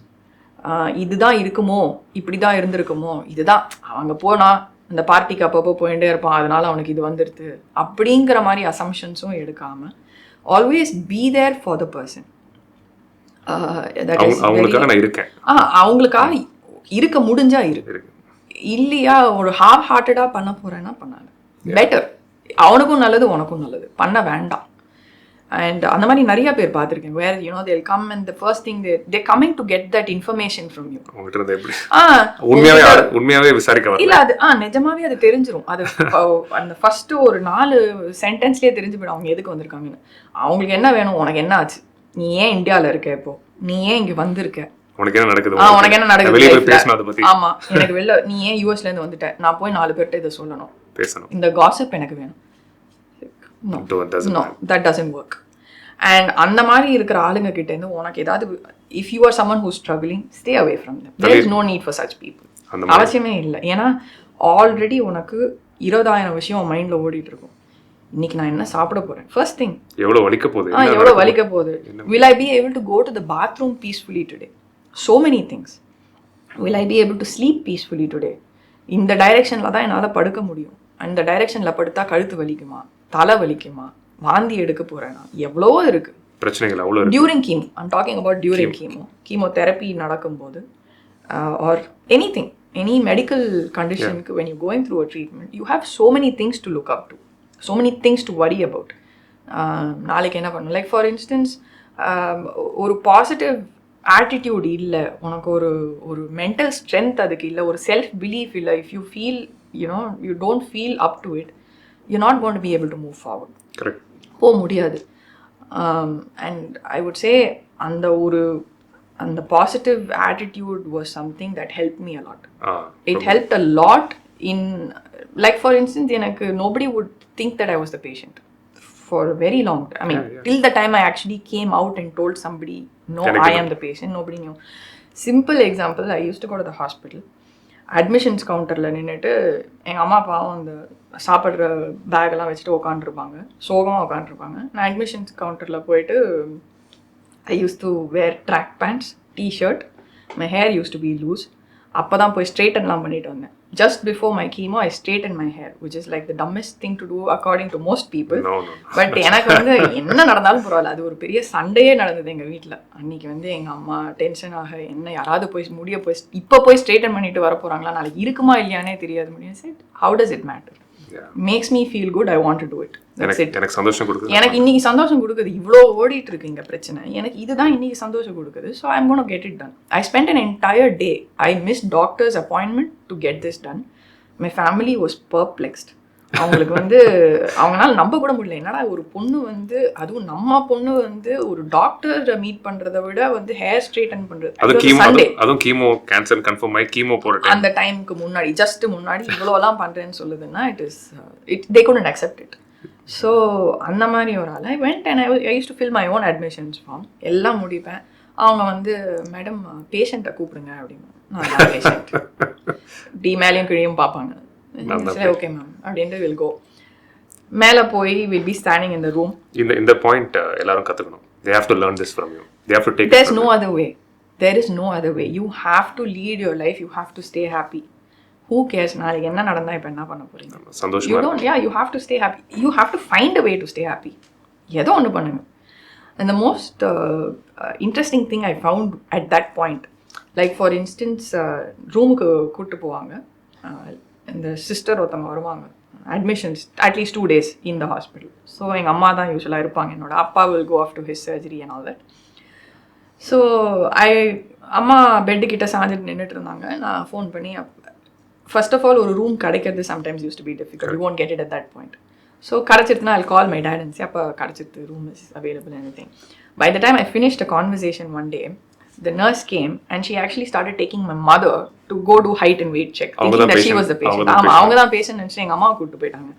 இதுதான் இருக்குமோ, இப்படி தான் இருந்திருக்குமோ, இதுதான் அவங்க போனால் அந்த பார்ட்டிக்கு அப்பப்போ போயிட்டே இருப்பான் அதனால அவனுக்கு இது வந்துடுது அப்படிங்கிற மாதிரி அசம்ஷன்ஸும் எடுக்காமல் always be there for the person. அவங்களுக்காக இருக்க முடிஞ்சா இருக்கு, இல்லையா ஒரு ஹாஃப் ஹார்ட்டடாக பண்ண போறேன்னா பண்ணாங்க பெட்டர். அவனுக்கும் நல்லது உனக்கும் நல்லது, பண்ண வேண்டாம். அண்ட் அந்த மாதிரி நிறைய பேர் பார்த்துருக்கேன். Where you know they'll come and the first thing they coming to get that information from you. உண்மையாவே விசாரிக்க இல்ல, அது நிஜமாவே அது தெரிஞ்சிடும். அது அந்த ஃபர்ஸ்ட் ஒரு 4 சென்டென்ஸ்லேயே தெரிஞ்சு போயிடும் அவங்க எதுக்கு வந்திருக்காங்கன்னு. அவங்களுக்கு என்ன வேணும், உனக்கு என்ன ஆச்சு, நீ ஏன் இந்தியாவில் இருக்க, இப்போ நீ ஏன் இங்கே வந்திருக்க, உனக்கு என்ன நடக்குது, ஆமா எனக்கு வெளில நீ ஏன் யூஎஸ்ல இருந்து வந்துட்ட, நான் போய் 4 பேர்கிட்ட இதை சொல்லணும், பேசணும், இந்த காசிப் எனக்கு வேணும். No, that doesn't work. And அந்த மாதிரி இருக்கிற ஆளுங்க கிட்ட இருந்து உனக்கு ஏதாவது, if you are someone who's struggling, stay away from them. There is no need for such people. அவசியமே இல்லை. ஏன்னா ஆல்ரெடி உனக்கு 20,000 விஷயம் மைண்ட்ல ஓடிட்டு இருக்கும். இன்னைக்கு நான் என்ன சாப்பிட போறேன், ஃபர்ஸ்ட் திங் எவ்வளவு வலிக்க போகுது, will I be able to go to the bathroom peacefully today, so many things, will I be able to sleep peacefully today, இந்த டைரக்ஷன்ல தான் என்னால் படுக்க முடியும், அந்த டைரக்ஷன்ல படுத்தா கழுத்து வலிக்குமா, தலை வலிக்குமா, வாந்தி எடுக்க போறேன்னா, எவ்வளவோ இருக்கு பிரச்சனைகள். அவ்வளோ during chemo, I'm talking about during chemotherapy நடக்கும்போது or anything any medical condition, when you're going through a treatment, you have so many things to look up to, so many things to worry about. நாளைக்கு என்ன பண்ணணும், like for instance ஒரு positive attitude இல்லை, உனக்கு ஒரு ஒரு mental strength அதுக்கு இல்லை, ஒரு செல்ஃப் பிலீஃப் இல்லை, if you feel you don't feel up to it, you not going to be able to move forward. போக முடியாது. அண்ட் ஐ வுட் சே அந்த positive attitude was something that help me a lot. It helped a lot in, like for instance எனக்கு nobody would think that I was the patient for a very long time. I mean, till the time I actually came out and told somebody, no, I am the patient, nobody knew. Simple example, I used to go to the hospital. Admissions counterல நின்றுட்டு எங்கள் அம்மா அப்பாவும் அந்த சாப்பிட்ற பேக்கெல்லாம் வச்சுட்டு உட்காந்துருப்பாங்க, சோகமாக உட்காந்துருப்பாங்க. நான் அட்மிஷன்ஸ் கவுண்டரில் போயிட்டு I used to wear track pants, t-shirt, my hair used to be loose. அப்போ தான் போய் ஸ்ட்ரெயிட்டன்லாம் பண்ணிட்டு வந்தேன். Just before my chemo, I straightened my hair, which is like the dumbest thing to do according to most people. No. But எனக்கு வந்து என்ன நடந்தாலும் பரவாயில்ல, அது ஒரு பெரிய சண்டையே நடந்தது எங்கள் வீட்டில். அன்றைக்கி வந்து எங்கள் அம்மா டென்ஷன் ஆக, என்ன யாராவது போய் முடிய போய் இப்போ போய் ஸ்ட்ரெயிட்டன் பண்ணிட்டு வர போகிறாங்களா, நாளைக்கு இருக்குமா இல்லையானே தெரியாது. முடியும் sir, how does it matter? Makes me feel good, I want to do it. எனக்கு சந்தோஷம் கொடுக்குது, எனக்கு இன்னைக்கு சந்தோஷம் கொடுக்குது. இவ்வளோ ஓடிட்டு இருக்கு இங்கே பிரச்சனை, எனக்கு இதுதான் இன்னைக்கு சந்தோஷம் கொடுக்குது. So I'm gonna get it done. I spend an entire day. I missed doctor's appointment to get this done. My family was perplexed. அவங்களுக்கு வந்து அவங்களால நம்ப கூட முடியல. என்னடா ஒரு பொண்ணு வந்து, அதுவும் நம்ம பொண்ணு வந்து ஒரு டாக்டர் மீட் பண்றதை விட வந்து ஹேர் ஸ்ட்ரெயிட்டன் பண்றது, அதுவும் கீமோ கேன்சர் கன்ஃபார்ம் ஆகி கீமோ போற அந்த டைமுக்கு முன்னாடி, ஜஸ்ட் முன்னாடி இவ்வளோலாம் பண்றேன்னு சொல்லுதுன்னா they couldn't accept it. So அந்த மாதிரி ஒரு ஆள் I went and I used to fill my own admissions form. எல்லாம் முடிப்பேன். அவங்க வந்து மேடம் பேஷண்ட்டை கூப்பிடுங்க அப்படின்னு. நான் பேஷண்ட் டி மேலேயும் கீழையும் பார்ப்பாங்க. சரி ஓகே மேம் அப்படின்ட்டு வில் கோ. மேலே போய் will be standing in the room. இந்த பாயிண்ட் எல்லாரும் கற்றுக்கணும். They have to learn this from you. They have to take There's no other way. There is no other way. You have to lead your life. You have to stay happy. Who cares? நாளைக்கு என்ன நடந்தா இப்போ என்ன பண்ண போறீங்க? சந்தோஷமா you don't, yeah, you have to stay happy. You have to find a way to stay happy. ஏதோ ஒன்று பண்ணுங்க. And the most interesting thing I found at that point, like for instance, ரூமுக்கு கூப்பிட்டு போவாங்க. இந்த சிஸ்டர் ஒருத்தவங்க வருவாங்க, admissions at least 2 days in the hospital. So எங்கள் அம்மா தான் யூஸ்வலாக இருப்பாங்க, என்னோட அப்பா will go off to his surgery and all that. So அம்மா பெட்டுக்கிட்ட சாஞ்சிட்டு நின்றுட்டு இருந்தாங்க. நான் ஃபோன் பண்ணி, ஃபர்ஸ்ட் ஆஃப் ஆல் ஒரு ரூம் கிடைக்கிறது sometimes use to be difficult. You won't get it at that point. So கிடச்சிருத்துனா I call my dad and say அப்போ கிடச்சிருத்து, room is available anything. By the time I finished a conversation one day, the nurse came and she actually started taking my mother to go do height and weight check, thinking that she was the patient. அவங்க தான் patient நினச்சி எங்கள் அம்மாவை கூப்பிட்டு போயிட்டாங்க.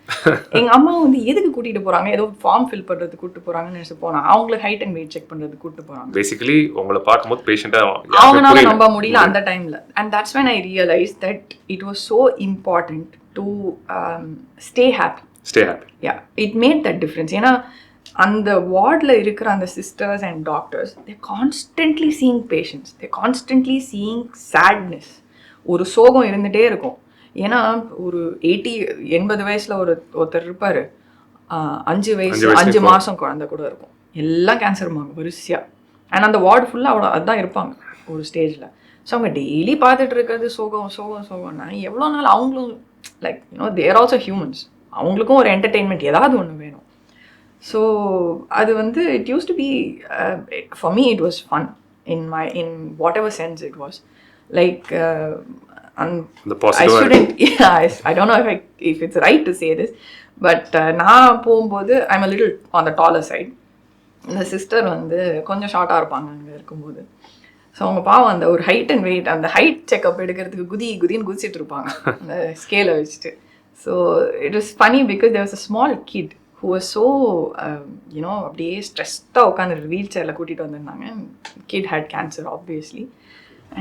எங்கள் அம்மா வந்து எதுக்கு கூட்டிகிட்டு போகிறாங்க, ஏதோ ஃபார்ம் ஃபில் பண்ணுறதுக்கு கூப்பிட்டு போகிறாங்கன்னு நினச்சி போனால் அவங்களுக்கு ஹைட் அண்ட் வெயிட் செக் பண்ணுறதுக்கு கூப்பிட்டு போகிறாங்க. பேசிக்கலி உங்களை பார்க்கும்போது பேஷண்ட்டாக அவங்களால நம்ப முடியல அந்த டைமில். And that's when I realized that it was so important to stay happy. Yeah, it made that difference. ஏன்னா அந்த வார்டில் இருக்கிற அந்த sisters and doctors, they're constantly seeing patients, they're constantly seeing sadness. ஒரு சோகம் இருந்துகிட்டே இருக்கும். ஏன்னா ஒரு 80-80 வயசில் ஒருத்தர் இருப்பார், 5 வயசு 5 மாதம் குழந்தை கூட இருக்கும், எல்லாம் கேன்சர் இருப்பாங்க வரிசையாக. அண்ட் அந்த வார்டு ஃபுல்லாக அவ்வளோ அதுதான் இருப்பாங்க ஒரு ஸ்டேஜில். ஸோ அவங்க டெய்லி பார்த்துட்டு இருக்கிறது சோகம்னா எவ்வளோ நாள் அவங்களும் லைக் தேர் ஆல்சோ ஹியூமன்ஸ், அவங்களுக்கும் ஒரு என்டர்டெயின்மெண்ட் ஏதாவது ஒன்று வேணும். ஸோ அது வந்து it used to be, for me it was fun in whatever sense it was. Like I shouldn't, I don't know if it's right to say this, but நான் போகும்போது I'm a little on the taller side. இந்த sister வந்து கொஞ்சம் ஷார்ட்டாக இருப்பாங்க அங்கே இருக்கும்போது. So அவங்க பாவம் அந்த ஒரு ஹைட் அண்ட் வெயிட், அந்த ஹைட் செக்அப் எடுக்கிறதுக்கு குதின்னு குதிச்சிட்டு இருப்பாங்க அந்த ஸ்கேலை வச்சுட்டு. So it was funny because there was a small kid who was so அப்படியே ஸ்ட்ரெஸ்டாக உட்காந்துட்டு வீல் சேரில் கூட்டிகிட்டு வந்திருந்தாங்க. Kid had cancer obviously,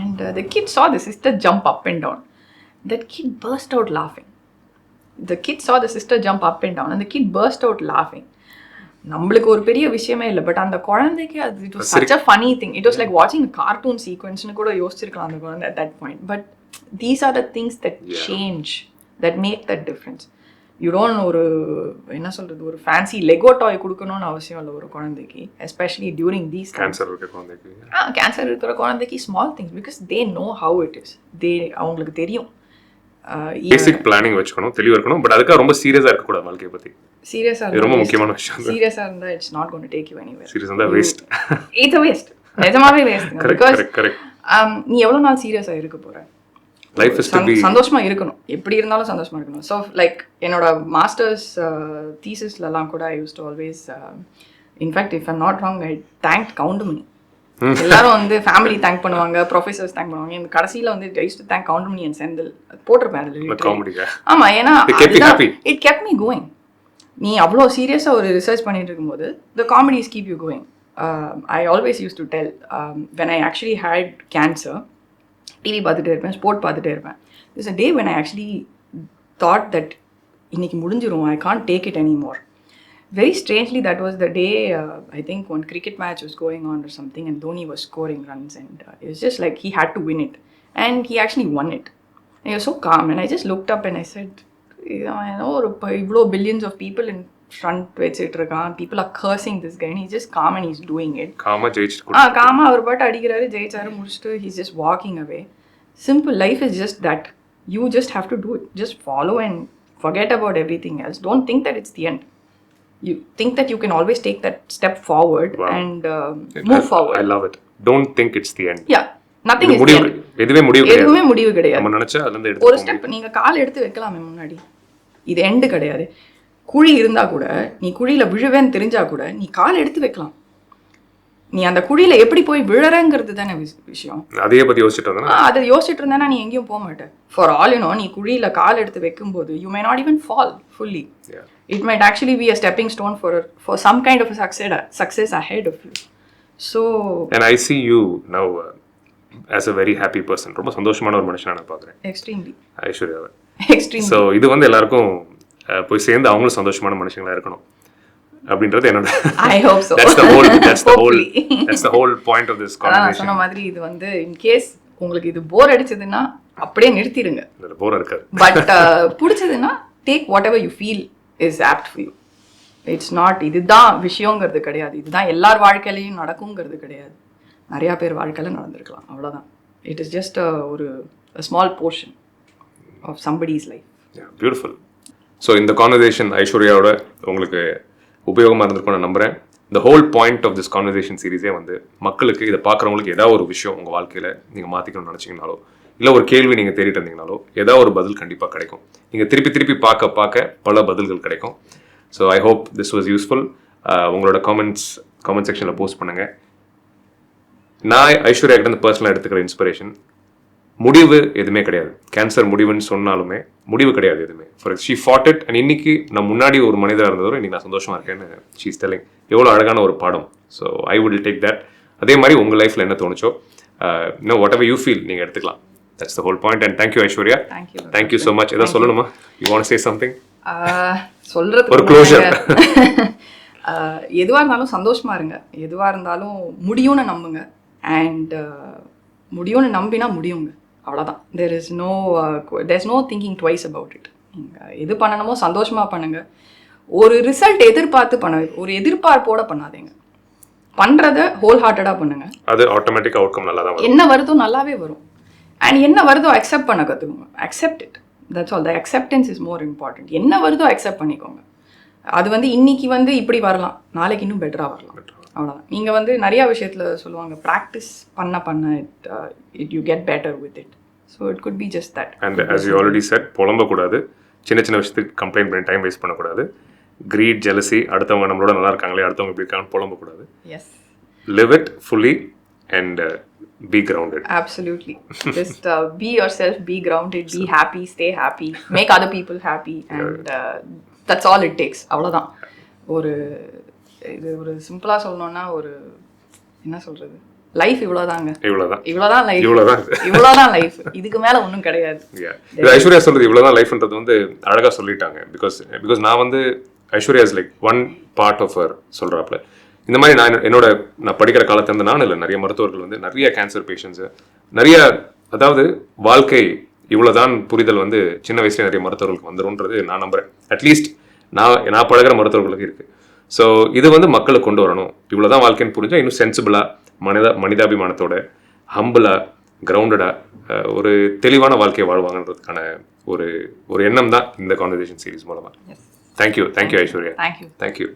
and the kid saw the sister jump up and down. That kid burst out laughing. The kid saw the sister jump up and down and the kid burst out laughing. நம்மளுக்கு ஒரு பெரிய விஷயமே இல்லை, but அந்த குழந்தைக்கு அது it was such a funny thing. It was like watching a cartoon sequence னு கூட யோசிச்சிருக்கலாம் அந்த குழந்தை at that point. But these are the things that change, that make that difference. You don't ஒரு என்ன சொல்கிறது ஒரு ஃபேன்சி லெகோ டாய் கொடுக்கணும்னு அவசியம் இல்லை ஒரு குழந்தைக்கு, எஸ்பெஷலி டியூரிங் தீஸ் கேன்சர் இருக்கிற குழந்தைக்கு. கேன்சர் இருக்கிற குழந்தைக்கு small things, because they know how it is, அவங்களுக்கு தெரியும். பேசிக் பிளானிங் வச்சுக்கணும், தெளிவாக இருக்கணும். பட் அதுக்காக ரொம்ப சீரியஸாக இருக்கக்கூடாது வாழ்க்கையை பற்றி. சீரியஸாக ரொம்ப முக்கியமான விஷயம். சீரியஸாக இருந்தால் it's not gonna take you anywhere. Serious இருந்தால் வேஸ்ட். இட்ஸ் வேஸ்ட், நிஜமாவே வேஸ்ட். Because correct. நீ எவ்வளோ நாள் சீரியஸாக இருக்க போகிற? லைஃப் இஸ் டு பி சந்தோஷமா இருக்கணும், எப்படி இருந்தாலும் சந்தோஷமா இருக்கணும். ஸோ லைக் என்னோட மாஸ்டர்ஸ் தீசிஸ்லலாம் கூட I use to always, in fact if I'm not wrong, I thank Goundamani. எல்லாரும் வந்து ஃபேமிலி தேங்க் பண்ணுவாங்க, ப்ரொஃபசர்ஸ் தேங்க் பண்ணுவாங்க. இந்த கடைசியில் வந்து I use to thank Goundamani and Senthil போட்டிருப்பேன். ஆமாம், ஏன்னா இட் கெப்ட் மீ கோயிங். நீ அவ்வளோ சீரியஸாக ஒரு ரிசர்ச் பண்ணிட்டு இருக்கும்போது the comedies keep you going. I always use to tell when I actually hate cancer, TV பார்த்துட்டே இருப்பேன், ஸ்போர்ட் பார்த்துட்டே இருப்பேன். This a day when I actually thought that இன்னைக்கு முடிஞ்சிரும், I can't take it any more. Very strangely, that was the day, I think one cricket match was going on or something, and Dhoni was scoring runs, and it was just like he had to win it, and he actually won it. And he was so calm, and I just looked up and I said, I know ivlo billions of people in front vechitrukan, people are cursing this guy, and he's just calm and he's doing it. Calma jeichittu. Calma அவர் பாட்டு அடிக்கிறாரு, ஜெயிச்சாரு, முடிச்சிட்டு he's just walking away. Simple, life is just that. You just have to do it. Just follow and forget about everything else. Don't think that it's the end. You think that you can always take that step forward. Wow. And move forward. I love it. Don't think it's the end. Yeah, nothing is the end. எதுவே முடிவு கிடையாது. எதுவுமே முடிவு கிடையாது. நம்ம நினைச்சா அதுல இருந்து எடுத்து ஒரு ஸ்டெப் நீங்க கால் எடுத்து வைக்கலாமே முன்னாடி. இது எண்ட் கிடையாது. குழி இருந்தா கூட, நீ குழியில விழுவேன்னு தெரிஞ்சா கூட நீ கால் எடுத்து வைக்கலாம். நீ அந்த குழியில எப்படி போய் விழறங்கிறது தானே விஷயம். அதையே பத்தி யோசிச்சுட்டு இருந்தா, அதை யோசிச்சுட்டு இருந்தா நீ எங்கேயும் போக மாட்டே. ஃபார் ஆல் யூ நோ, நீ குழியில கால் எடுத்து வைக்கும்போது you may not even fall fully. It might actually be a stepping stone for some kind of a success ahead of you. So, and I see you now as a very happy person. ரொம்ப சந்தோஷமான ஒரு மனுஷனா நான் பார்க்குறேன். Extremely. ஐஸ்வர்யாவை. Extremely. So இது வந்து எல்லாருக்கும் போய் சேர்ந்து அவங்களும் சந்தோஷமான மனுஷங்களா இருக்கணும் அப்படின்றது என்னோட. I hope so. That's the whole point of this conversation. சொன்ன மாதிரி இது வந்து in case உங்களுக்கு இது போர் அடிச்சதுன்னா அப்படியே நிறுத்திடுங்க. இல்ல போர் இருக்காது. But பிடிச்சதுன்னா take whatever you feel is apt for you. It's not இதுதான் விஷயங்கிறது கிடையாது, இதுதான் எல்லார் வாழ்க்கையிலையும் நடக்குங்கிறது கிடையாது. நிறையா பேர் வாழ்க்கையில் நடந்திருக்கலாம், அவ்வளோதான். இட் இஸ் ஜஸ்ட் ஒரு small portion of somebody's life. Beautiful. So இந்த கான்வர்சேஷன் ஐஸ்வர்யாவோட உங்களுக்கு உபயோகமாக இருந்திருக்கும் நான் நம்புகிறேன். the whole point of this conversation சீரீஸே வந்து மக்களுக்கு, இதை பார்க்குறவங்களுக்கு ஏதாவது ஒரு விஷயம் உங்கள் வாழ்க்கையில் நீங்கள் மாற்றிக்கணும்னு நினச்சிங்கனாலோ, இல்லை ஒரு கேள்வி நீங்கள் தேடிட்டு இருந்தீங்கனாலோ ஏதாவது ஒரு பதில் கண்டிப்பாக கிடைக்கும். நீங்கள் திருப்பி திருப்பி பார்க்க பல பதில்கள் கிடைக்கும். So I hope this was useful. உங்களோட காமெண்ட் செக்ஷனில் போஸ்ட் பண்ணுங்கள். நான் ஐஸ்வர்யா கிட்ட பர்சனலாக எடுத்துக்கிற இன்ஸ்பிரேஷன், முடிவு எதுவுமே கிடையாது. கேன்சர் முடிவுன்னு சொன்னாலுமே முடிவு கிடையாது எதுவுமே. ஷீ ஃபாட் இட், அண்ட் இன்னைக்கு நான் முன்னாடி ஒரு மனிதராக இருந்ததோ இன்னைக்கு நான் சந்தோஷமாக இருக்கேன்னு ஷீ இஸ் டெல்லிங். எவ்வளோ அழகான ஒரு பாடம். So I will take that. அதே மாதிரி உங்கள் லைஃப்பில் என்ன தோணுச்சோ, வாட் எவர் யூ ஃபீல் நீங்கள் எடுத்துக்கலாம். That's the whole point. And thank you, Aishwarya. Thank you so much. ஏதாவது சொல்லணுமா? You want to say something? சொல்றது ஒரு க்ளோஷர். எதுவாக இருந்தாலும் சந்தோஷமா இருங்க. எதுவாக இருந்தாலும் முடியும்னு நம்புங்க. அண்ட் முடியும்னு நம்பினா முடியுங்க, அவ்வளோதான். there's no thinking twice about it. நீங்கள் எது பண்ணணுமோ சந்தோஷமாக பண்ணுங்க. ஒரு ரிசல்ட் எதிர்பார்த்து ஒரு எதிர்பார்ப்போட பண்ணாதீங்க. பண்ணுறத ஹோல் ஹார்ட்டடாக பண்ணுங்க. அது ஆட்டோமேட்டிக் அவுட்கம் நல்லா தான் வரும். என்ன வருதோ நல்லாவே வரும். அண்ட் என்ன வருதோ அக்செப்ட் பண்ண கற்றுக்கோங்க. Accept it, that's all. The acceptance is more important. என்ன வருதோ அக்செப்ட் பண்ணிக்கோங்க. அது வந்து இன்னைக்கு வந்து இப்படி வரலாம், நாளைக்கு இன்னும் பெட்டராக வரலாம், அவ்வளோதான். நீங்கள் வந்து நிறையா விஷயத்தில் சொல்லுவாங்க, ப்ராக்டிஸ் பண்ண it you get better with it. So it could be just that. And as you already said, புலம்பக்கூடாது, சின்ன சின்ன விஷயத்துக்கு கம்ப்ளைண்ட் பண்ணி டைம் வேஸ்ட் பண்ணக்கூடாது. கிரீட், ஜெலசி, அடுத்தவங்க நம்மளோட நல்லா இருக்காங்களே, அடுத்தவங்க இப்படி இருக்காங்கன்னு புலம்பக்கூடாது. Yes, live it fully and be grounded. Absolutely. Just be yourself, be grounded, be happy, stay happy, make other people happy, and that's all it takes. அவ்வளோதான். இது ஒரு சிம்பிளாக சொல்லணும்னா, என்ன சொல்கிறது, லைஃப் இவ்வளோதாங்க. இவ்வளோதான் லைஃப். இதுக்கு மேலே ஒன்றும் கிடையாது. ஐஸ்வர்யா சொல்றது இவ்வளோதான் லைஃப்ன்றது வந்து அழகாக சொல்லிட்டாங்க. பிகாஸ் நான் வந்து Aishwarya is like one part of her சொல்கிறாப்புல. இந்த மாதிரி நான் படிக்கிற காலத்துல இருந்து நான் இல்லை, நிறைய மருத்துவர்கள் வந்து நிறைய கேன்சர் பேஷண்ட்ஸு, நிறைய, அதாவது வாழ்க்கை இவ்வளோதான் புரிதல் வந்து சின்ன வயசுல நிறைய மருத்துவர்களுக்கு வந்துரும்ன்றது நான் நம்புகிறேன். அட்லீஸ்ட் நான் பழகிற மருத்துவர்களுக்கு இருக்குது. ஸோ இது வந்து மக்களுக்கு கொண்டு வரணும். இவ்வளோதான் வாழ்க்கைன்னு புரிஞ்சால் இன்னும் சென்சிபிளாக மனிதாபிமானத்தோட ஹம்பிளாக கிரவுண்டடாக ஒரு தெளிவான வாழ்க்கையை வாழ்வாங்கன்றதுக்கான ஒரு எண்ணம் தான் இந்த கான்வர்சேஷன் சீரிஸ் மூலமாக. தேங்க்யூ ஐஸ்வர்யா. தேங்க்யூ. தேங்க்யூ.